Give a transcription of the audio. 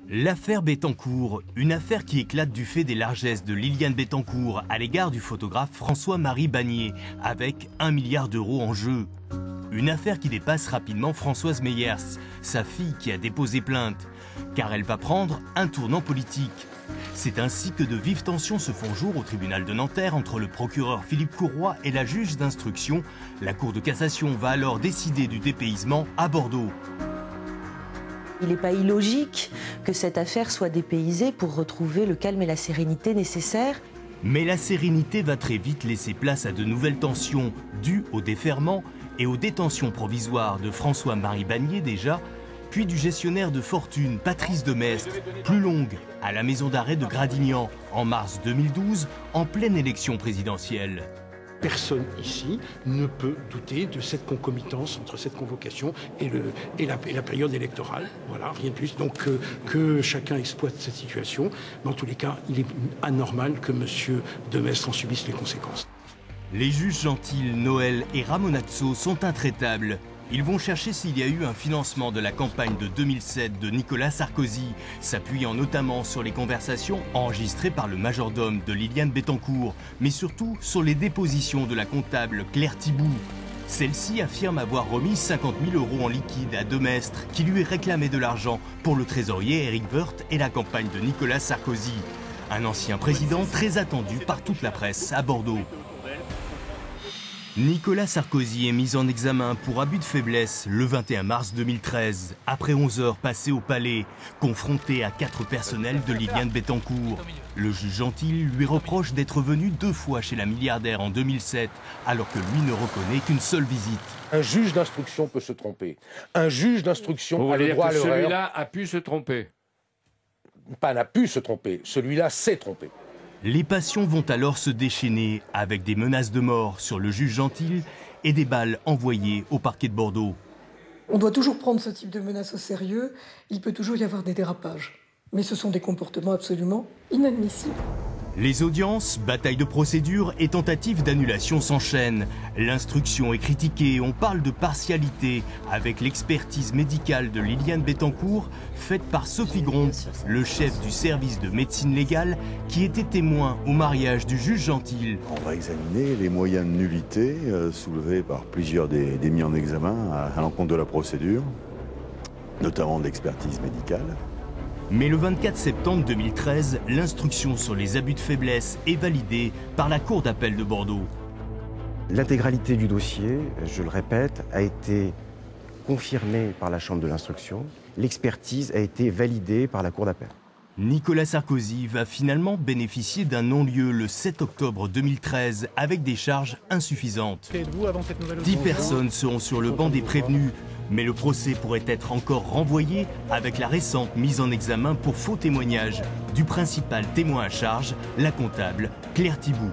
L'affaire Bettencourt, une affaire qui éclate du fait des largesses de Liliane Bettencourt à l'égard du photographe François-Marie Bagné, avec 1 milliard d'euros en jeu. Une affaire qui dépasse rapidement Françoise Meyers, sa fille qui a déposé plainte, car elle va prendre un tournant politique. C'est ainsi que de vives tensions se font jour au tribunal de Nanterre entre le procureur Philippe Courroy et la juge d'instruction. La Cour de cassation va alors décider du dépaysement à Bordeaux. Il n'est pas illogique que cette affaire soit dépaysée pour retrouver le calme et la sérénité nécessaires. Mais la sérénité va très vite laisser place à de nouvelles tensions dues au déferrement et aux détentions provisoires de François-Marie Bagné déjà, puis du gestionnaire de fortune Patrice Demestre, plus longue, à la maison d'arrêt de Gradignan en mars 2012, en pleine élection présidentielle. Personne ici ne peut douter de cette concomitance entre cette convocation et la période électorale. Voilà, rien de plus. Donc que chacun exploite cette situation. Dans tous les cas, il est anormal que M. Demestre en subisse les conséquences. Les juges Gentil, Noël et Ramonazzo sont intraitables. Ils vont chercher s'il y a eu un financement de la campagne de 2007 de Nicolas Sarkozy, s'appuyant notamment sur les conversations enregistrées par le majordome de Liliane Bettencourt, mais surtout sur les dépositions de la comptable Claire Thibout. Celle-ci affirme avoir remis 50 000 euros en liquide à Demestre, qui lui réclamait de l'argent pour le trésorier Éric Woerth et la campagne de Nicolas Sarkozy. Un ancien président très attendu par toute la presse à Bordeaux. Nicolas Sarkozy est mis en examen pour abus de faiblesse le 21 mars 2013, après 11 heures passées au palais, confronté à 4 personnels de Liliane Bettencourt. Le juge Gentil lui reproche d'être venu 2 fois chez la milliardaire en 2007, alors que lui ne reconnaît qu'une seule visite. Un juge d'instruction peut se tromper. Un juge d'instruction a le droit à l'erreur. Celui-là a pu se tromper. Pas n'a pu se tromper, celui-là s'est trompé. Les passions vont alors se déchaîner avec des menaces de mort sur le juge Gentil et des balles envoyées au parquet de Bordeaux. On doit toujours prendre ce type de menaces au sérieux. Il peut toujours y avoir des dérapages. Mais ce sont des comportements absolument inadmissibles. Les audiences, batailles de procédure et tentatives d'annulation s'enchaînent. L'instruction est critiquée, on parle de partialité, avec l'expertise médicale de Liliane Bettencourt, faite par Sophie Gromp, le chef du service de médecine légale, qui était témoin au mariage du juge Gentil. On va examiner les moyens de nullité soulevés par plusieurs des mis en examen à l'encontre de la procédure, notamment de l'expertise médicale. Mais le 24 septembre 2013, l'instruction sur les abus de faiblesse est validée par la Cour d'appel de Bordeaux. L'intégralité du dossier, je le répète, a été confirmée par la Chambre de l'instruction. L'expertise a été validée par la Cour d'appel. Nicolas Sarkozy va finalement bénéficier d'un non-lieu le 7 octobre 2013 avec des charges insuffisantes. 10 personnes seront sur le banc des prévenus, mais le procès pourrait être encore renvoyé avec la récente mise en examen pour faux témoignage du principal témoin à charge, la comptable Claire Thibout.